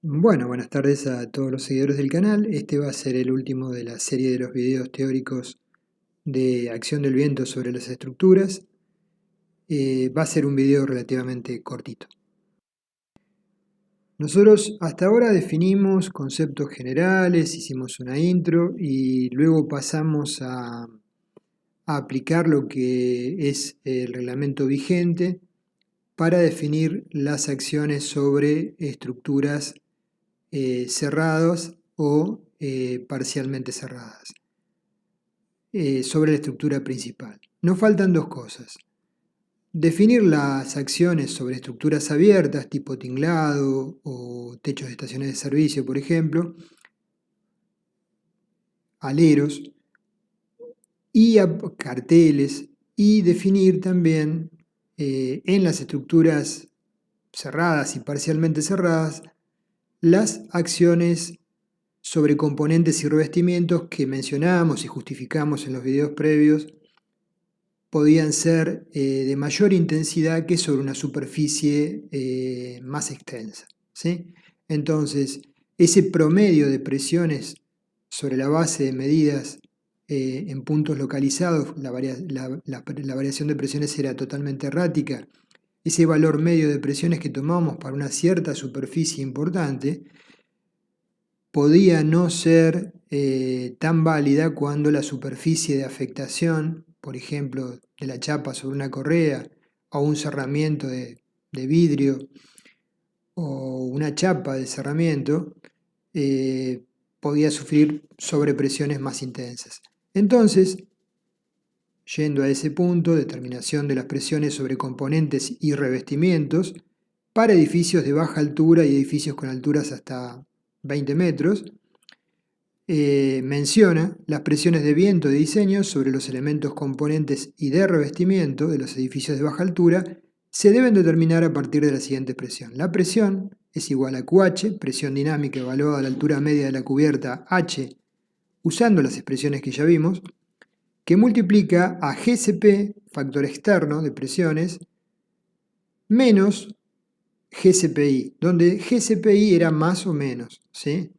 Bueno, buenas tardes a todos los seguidores del canal. Este va a ser el último de la serie de los videos teóricos de acción del viento sobre las estructuras. Va a ser un video relativamente cortito. Nosotros hasta ahora definimos conceptos generales, hicimos una intro y luego pasamos a aplicar lo que es el reglamento vigente para definir las acciones sobre estructuras cerradas o parcialmente cerradas sobre la estructura principal. Nos faltan dos cosas. Definir las acciones sobre estructuras abiertas tipo tinglado o techos de estaciones de servicio, por ejemplo, aleros y carteles, y definir también en las estructuras cerradas y parcialmente cerradas las acciones sobre componentes y revestimientos que mencionamos y justificamos en los videos previos podían ser de mayor intensidad que sobre una superficie más extensa, ¿sí? Entonces, ese promedio de presiones sobre la base de medidas en puntos localizados, la variación de presiones era totalmente errática. Ese valor medio de presiones que tomamos para una cierta superficie importante podía no ser tan válida cuando la superficie de afectación, por ejemplo, de la chapa sobre una correa o un cerramiento de vidrio o una chapa de cerramiento, podía sufrir sobrepresiones más intensas. Entonces, yendo a ese punto, determinación de las presiones sobre componentes y revestimientos para edificios de baja altura y edificios con alturas hasta 20 metros, menciona las presiones de viento de diseño sobre los elementos componentes y de revestimiento de los edificios de baja altura se deben determinar a partir de la siguiente expresión. La presión es igual a QH, presión dinámica evaluada a la altura media de la cubierta H, usando las expresiones que ya vimos, que multiplica a GCP, factor externo de presiones, menos GCPI, donde GCPI era más o menos, ¿sí?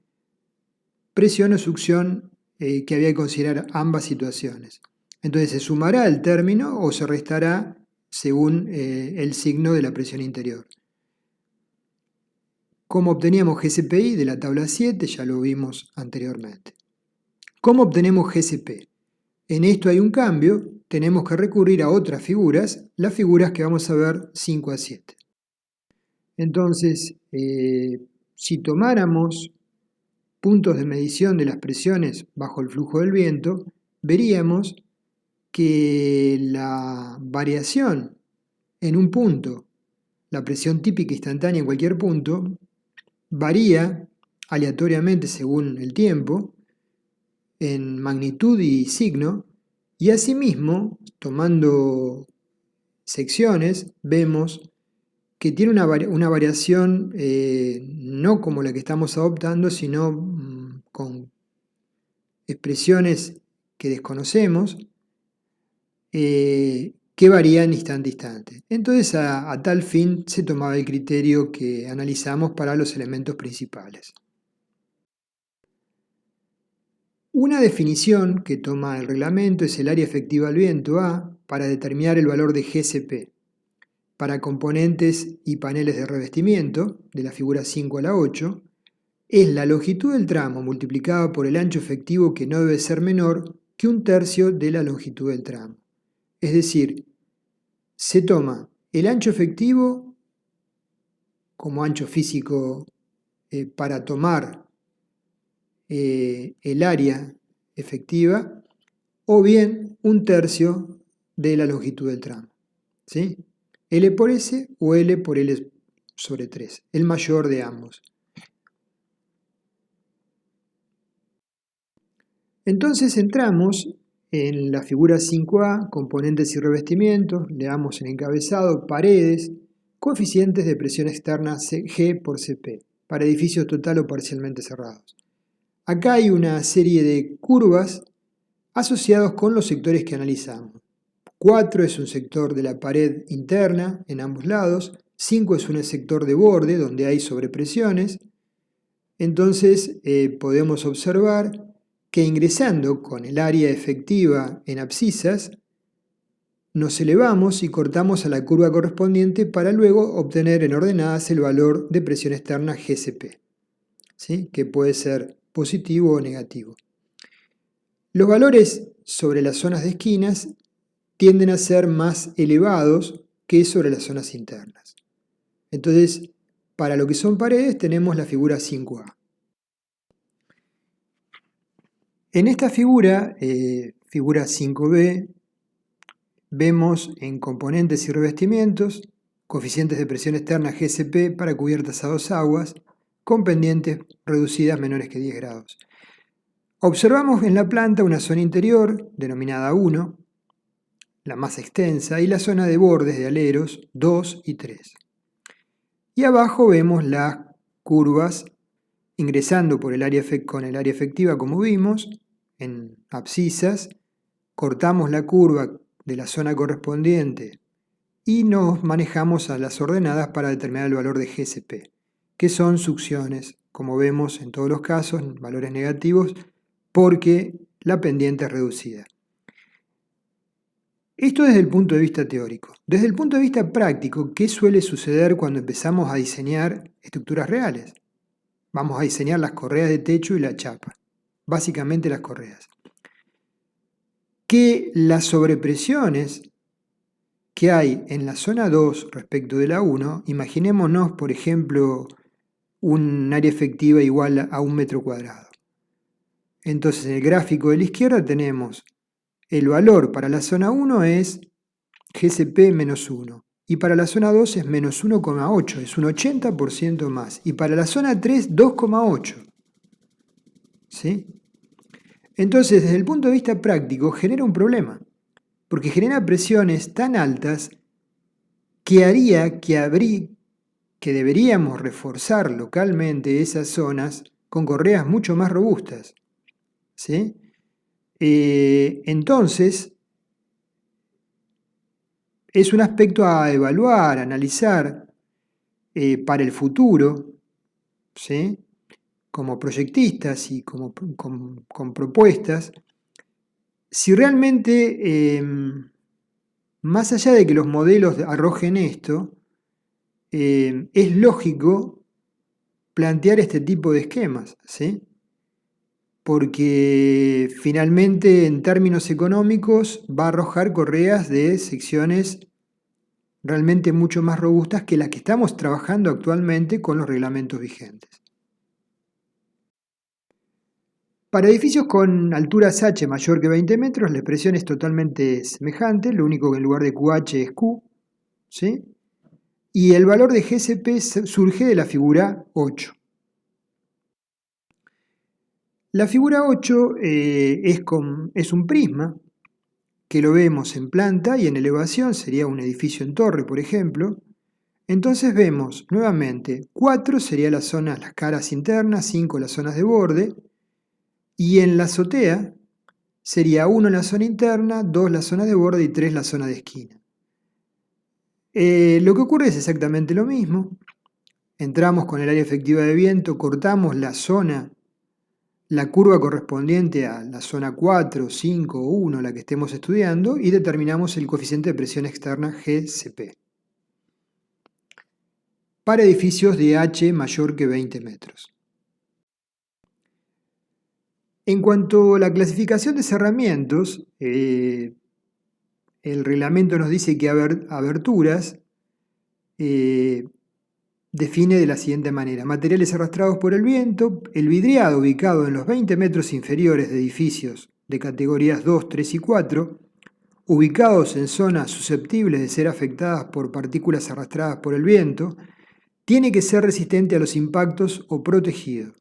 Presión o succión que había que considerar ambas situaciones. Entonces se sumará el término o se restará según el signo de la presión interior. ¿Cómo obteníamos GCPI? De la tabla 7, ya lo vimos anteriormente. ¿Cómo obtenemos GCP? En esto hay un cambio, tenemos que recurrir a otras figuras, las figuras que vamos a ver 5 a 7. Entonces, si tomáramos puntos de medición de las presiones bajo el flujo del viento, veríamos que la variación en un punto, la presión típica instantánea en cualquier punto, varía aleatoriamente según el tiempo, en magnitud y signo, y asimismo, tomando secciones, vemos que tiene una variación no como la que estamos adoptando, sino con expresiones que desconocemos, que varían instante a instante. Entonces, a tal fin se tomaba el criterio que analizamos para los elementos principales. Una definición que toma el reglamento es el área efectiva al viento A para determinar el valor de GCP para componentes y paneles de revestimiento, de la figura 5 a la 8, es la longitud del tramo multiplicada por el ancho efectivo que no debe ser menor que un tercio de la longitud del tramo. Es decir, se toma el ancho efectivo como ancho físico para tomar el área efectiva o bien un tercio de la longitud del tramo. ¿Sí? L por S o L por L sobre 3, el mayor de ambos. Entonces entramos en la figura 5A, componentes y revestimientos, leamos en encabezado, paredes, coeficientes de presión externa G por CP, para edificios total o parcialmente cerrados. Acá hay una serie de curvas asociados con los sectores que analizamos. 4 es un sector de la pared interna en ambos lados, 5 es un sector de borde donde hay sobrepresiones, entonces podemos observar que ingresando con el área efectiva en abscisas, nos elevamos y cortamos a la curva correspondiente para luego obtener en ordenadas el valor de presión externa GCP, ¿sí? Que puede ser positivo o negativo. Los valores sobre las zonas de esquinas tienden a ser más elevados que sobre las zonas internas. Entonces, para lo que son paredes tenemos la figura 5A. En esta figura, figura 5B, vemos en componentes y revestimientos coeficientes de presión externa GCP para cubiertas a 2 aguas con pendientes reducidas menores que 10 grados. Observamos en la planta una zona interior denominada 1, la más extensa, y la zona de bordes de aleros 2 y 3. Y abajo vemos las curvas ingresando por el área con el área efectiva, como vimos, en abscisas, cortamos la curva de la zona correspondiente y nos manejamos a las ordenadas para determinar el valor de GCP, que son succiones, como vemos en todos los casos, valores negativos, porque la pendiente es reducida. Esto desde el punto de vista teórico. Desde el punto de vista práctico, ¿qué suele suceder cuando empezamos a diseñar estructuras reales? Vamos a diseñar las correas de techo y la chapa, básicamente las correas. Que las sobrepresiones que hay en la zona 2 respecto de la 1, imaginémonos, por ejemplo, un área efectiva igual a 1 metro cuadrado. Entonces, en el gráfico de la izquierda tenemos el valor para la zona 1 es GCP menos 1. Y para la zona 2 es menos 1,8, es un 80% más. Y para la zona 3, 2,8. ¿Sí? Entonces, desde el punto de vista práctico, genera un problema. Porque genera presiones tan altas que haría que deberíamos reforzar localmente esas zonas con correas mucho más robustas. ¿Sí? Entonces, es un aspecto a evaluar, a analizar para el futuro, ¿sí? Como proyectistas y con propuestas, si realmente, más allá de que los modelos arrojen esto, es lógico plantear este tipo de esquemas, ¿sí? Porque finalmente en términos económicos va a arrojar correas de secciones realmente mucho más robustas que las que estamos trabajando actualmente con los reglamentos vigentes. Para edificios con alturas H mayor que 20 metros, la expresión es totalmente semejante, lo único que en lugar de QH es Q, ¿sí? Y el valor de GCP surge de la figura 8. La figura 8 es un prisma que lo vemos en planta y en elevación, sería un edificio en torre, por ejemplo. Entonces vemos nuevamente 4 sería la zona, las caras internas, 5 las zonas de borde, y en la azotea sería 1 la zona interna, 2 la zona de borde y 3 la zona de esquina. Lo que ocurre es exactamente lo mismo. Entramos con el área efectiva de viento, cortamos la zona, la curva correspondiente a la zona 4, 5 o 1, la que estemos estudiando, y determinamos el coeficiente de presión externa GCP. Para edificios de H mayor que 20 metros. En cuanto a la clasificación de cerramientos, el reglamento nos dice que aberturas define de la siguiente manera: materiales arrastrados por el viento, el vidriado ubicado en los 20 metros inferiores de edificios de categorías 2, 3 y 4, ubicados en zonas susceptibles de ser afectadas por partículas arrastradas por el viento, tiene que ser resistente a los impactos o protegido.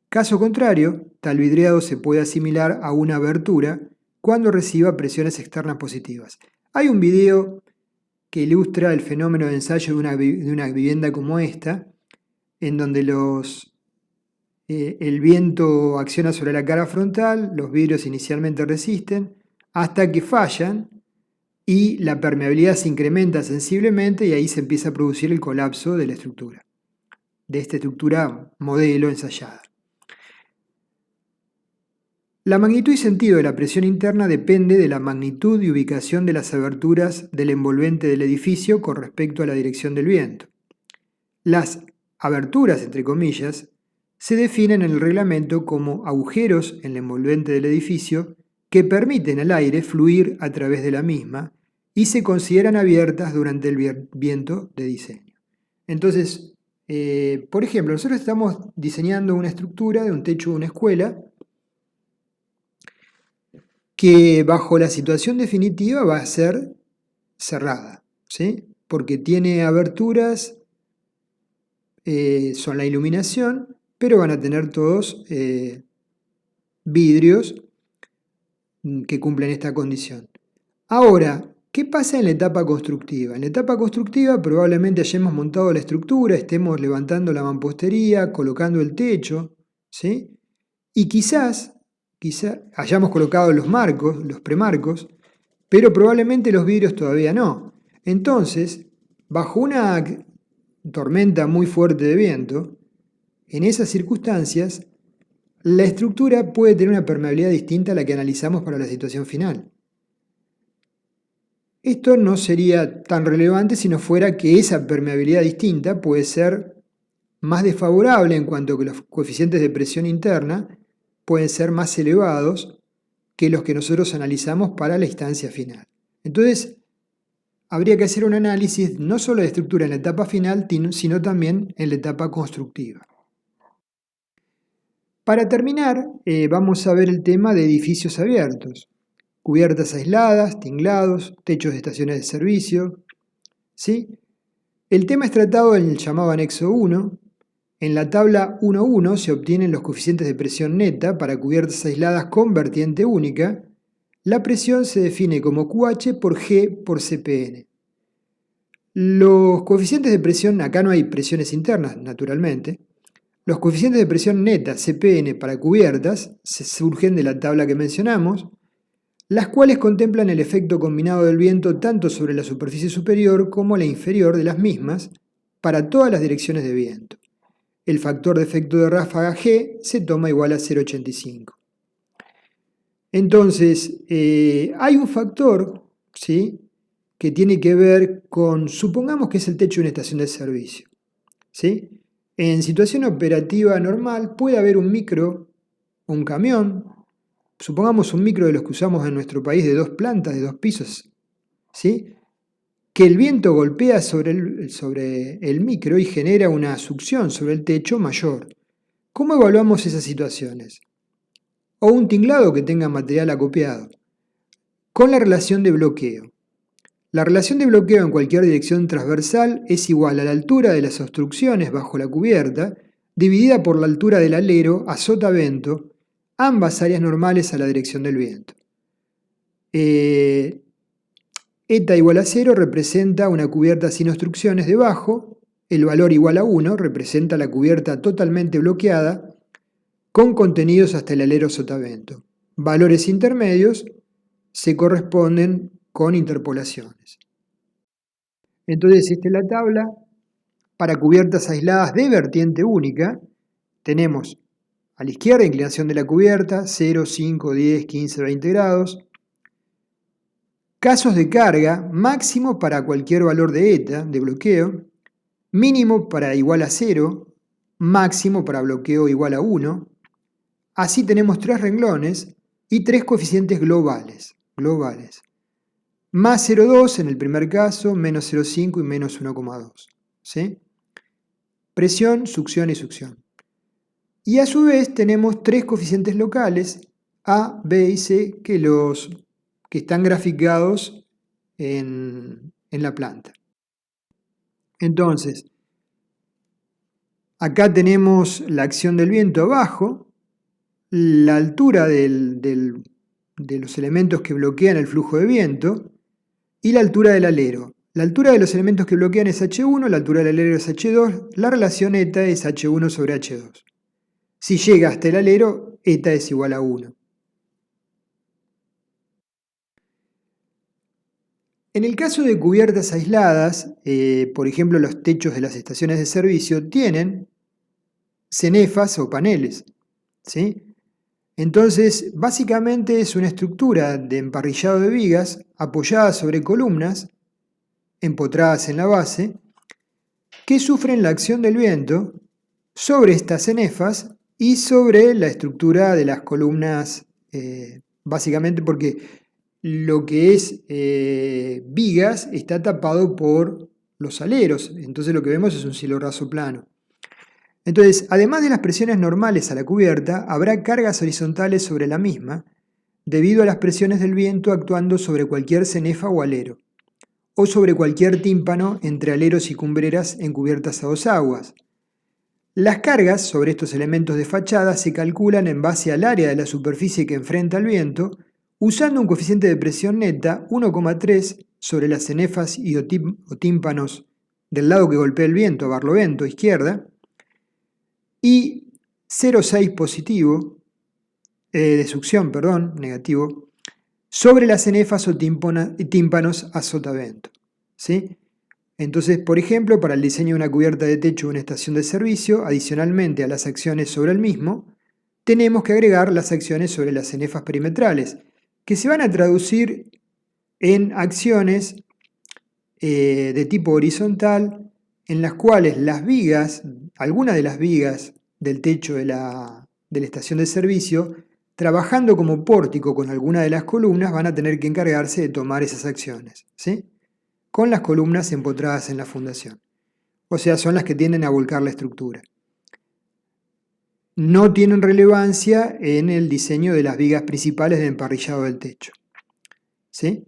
Caso contrario, tal vidriado se puede asimilar a una abertura cuando reciba presiones externas positivas. Hay un video que ilustra el fenómeno de ensayo de una vivienda como esta, en donde el viento acciona sobre la cara frontal, los vidrios inicialmente resisten, hasta que fallan y la permeabilidad se incrementa sensiblemente y ahí se empieza a producir el colapso de la estructura. de esta estructura modelo ensayada. La magnitud y sentido de la presión interna depende de la magnitud y ubicación de las aberturas del envolvente del edificio con respecto a la dirección del viento. Las aberturas, entre comillas, se definen en el reglamento como agujeros en el envolvente del edificio que permiten al aire fluir a través de la misma y se consideran abiertas durante el viento de diseño. Entonces, por ejemplo, nosotros estamos diseñando una estructura de un techo de una escuela que bajo la situación definitiva va a ser cerrada, ¿sí? Porque tiene aberturas, son la iluminación, pero van a tener todos vidrios que cumplen esta condición. Ahora, ¿qué pasa en la etapa constructiva? En la etapa constructiva probablemente hayamos montado la estructura, estemos levantando la mampostería, colocando el techo, ¿sí? Y quizás hayamos colocado los marcos, los premarcos, pero probablemente los vidrios todavía no. Entonces, bajo una tormenta muy fuerte de viento, en esas circunstancias, la estructura puede tener una permeabilidad distinta a la que analizamos para la situación final. Esto no sería tan relevante si no fuera que esa permeabilidad distinta puede ser más desfavorable en cuanto que los coeficientes de presión interna pueden ser más elevados que los que nosotros analizamos para la instancia final. Entonces, habría que hacer un análisis no solo de estructura en la etapa final, sino también en la etapa constructiva. Para terminar, vamos a ver el tema de edificios abiertos, cubiertas aisladas, tinglados, techos de estaciones de servicio, ¿sí? El tema es tratado en el llamado anexo 1. En la tabla 1.1 se obtienen los coeficientes de presión neta para cubiertas aisladas con vertiente única. La presión se define como QH por G por CPN. Los coeficientes de presión, acá no hay presiones internas, naturalmente. Los coeficientes de presión neta CPN para cubiertas se surgen de la tabla que mencionamos, las cuales contemplan el efecto combinado del viento tanto sobre la superficie superior como la inferior de las mismas para todas las direcciones de viento. El factor de efecto de ráfaga G se toma igual a 0,85. Entonces, hay un factor, ¿sí?, que tiene que ver con, supongamos que es el techo de una estación de servicio, ¿sí? En situación operativa normal puede haber un micro, un camión, supongamos un micro de los que usamos en nuestro país de 2 plantas, de 2 pisos, ¿sí?, que el viento golpea sobre el micro y genera una succión sobre el techo mayor. ¿Cómo evaluamos esas situaciones? O un tinglado que tenga material acopiado, con la relación de bloqueo. La relación de bloqueo en cualquier dirección transversal es igual a la altura de las obstrucciones bajo la cubierta, dividida por la altura del alero a sotavento, ambas áreas normales a la dirección del viento. Eta igual a 0 representa una cubierta sin obstrucciones debajo, el valor igual a 1 representa la cubierta totalmente bloqueada con contenidos hasta el alero sotavento. Valores intermedios se corresponden con interpolaciones. Entonces, esta es la tabla. Para cubiertas aisladas de vertiente única, tenemos a la izquierda inclinación de la cubierta, 0, 5, 10, 15, 20 grados. Casos de carga, máximo para cualquier valor de eta, de bloqueo, mínimo para igual a 0, máximo para bloqueo igual a 1. Así tenemos 3 renglones y 3 coeficientes globales. Más 0,2 en el primer caso, menos 0,5 y menos 1,2. ¿Sí? Presión, succión y succión. Y a su vez tenemos 3 coeficientes locales, A, B y C, que están graficados en la planta. Entonces, acá tenemos la acción del viento abajo, la altura de los elementos que bloquean el flujo de viento y la altura del alero. La altura de los elementos que bloquean es H1, la altura del alero es H2, la relación eta es H1 sobre H2. Si llega hasta el alero, eta es igual a 1. En el caso de cubiertas aisladas, por ejemplo los techos de las estaciones de servicio tienen cenefas o paneles, ¿sí? Entonces, básicamente es una estructura de emparrillado de vigas apoyada sobre columnas, empotradas en la base, que sufren la acción del viento sobre estas cenefas y sobre la estructura de las columnas, básicamente porque lo que es vigas está tapado por los aleros, entonces lo que vemos es un cielo raso plano. Entonces, además de las presiones normales a la cubierta, habrá cargas horizontales sobre la misma, debido a las presiones del viento actuando sobre cualquier cenefa o alero, o sobre cualquier tímpano entre aleros y cumbreras encubiertas a dos aguas. Las cargas sobre estos elementos de fachada se calculan en base al área de la superficie que enfrenta el viento, usando un coeficiente de presión neta 1,3 sobre las cenefas y o tímpanos del lado que golpea el viento, a barlovento, izquierda, y 0,6 positivo, de succión, perdón, negativo, sobre las cenefas o tímpanos a sotavento, ¿sí? Entonces, por ejemplo, para el diseño de una cubierta de techo de una estación de servicio, adicionalmente a las acciones sobre el mismo, tenemos que agregar las acciones sobre las cenefas perimetrales, que se van a traducir en acciones de tipo horizontal, en las cuales las vigas, algunas de las vigas del techo de la estación de servicio, trabajando como pórtico con alguna de las columnas, van a tener que encargarse de tomar esas acciones, ¿sí? Con las columnas empotradas en la fundación. O sea, son las que tienden a volcar la estructura. No tienen relevancia en el diseño de las vigas principales de emparrillado del techo, ¿sí?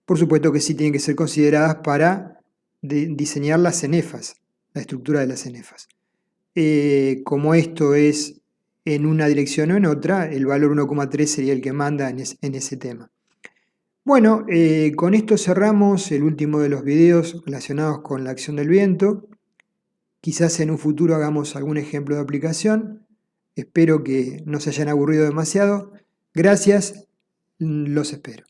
Por supuesto que sí tienen que ser consideradas para diseñar las cenefas, la estructura de las cenefas. Como esto es en una dirección o en otra, el valor 1,3 sería el que manda en ese tema. Bueno, con esto cerramos el último de los videos relacionados con la acción del viento. Quizás en un futuro hagamos algún ejemplo de aplicación. Espero que no se hayan aburrido demasiado. Gracias, los espero.